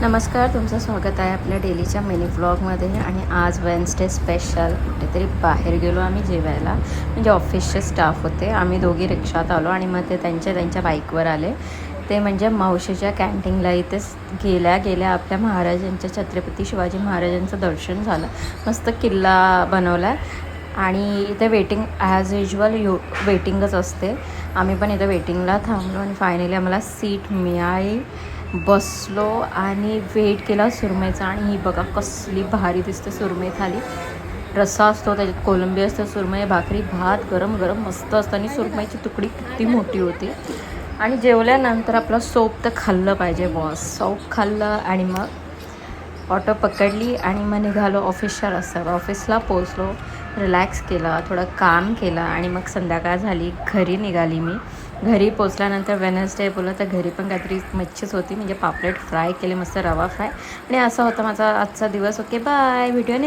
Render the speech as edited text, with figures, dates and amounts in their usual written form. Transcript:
नमस्कार, तुमचं स्वागत आहे आपल्या डेलीच्या मिनी व्लॉगमध्ये. आणि आज वेन्सडे स्पेशल कुठेतरी बाहेर गेलो आम्ही जेवायला. म्हणजे ऑफिसचे स्टाफ होते, आम्ही दोघी रिक्षात आलो आणि मग ते त्यांच्या बाईकवर आले. ते म्हणजे मावशीच्या कॅन्टीनला इथेच गेल्या आपल्या महाराजांच्या, छत्रपती शिवाजी महाराजांचं दर्शन झालं. मस्त किल्ला बनवला आणि इथे वेटिंग ॲज युजल वेटिंगच असते. आम्ही पण इथं वेटिंगला थांबलो आणि फायनली आम्हाला सीट मिळाली. बसलो आणि वेट केला सुरमईचा. आणि ही बघा कसली भारी दिसते सुरमई थाली. रस्सा असतो, त्याच्यात कोलंबी असते, सुरमई, भाकरी, भात गरम गरम मस्त असतं. आणि सुरमईची तुकडी किती मोठी होती. आणि जेवल्यानंतर आपलं सोप तर खाल्लं पाहिजे बॉस. सोप खाल्लं आणि मग ऑटो पकडली आणि मग निघालो ऑफिसच्या रस्त्यावर. ऑफिसला पोचलो, रिलॅक्स केला, थोडं काम केलं आणि मग संध्याकाळ झाली, घरी निघाली मी. घरी पोचल्यानंतर वेनसडे बोललं तर घरी पण काहीतरी मच्छीच होती, म्हणजे पापलेट फ्राय केले, मस्त रवा फ्राय. आणि असा होता माझा आजचा दिवस. Okay, bye, video next.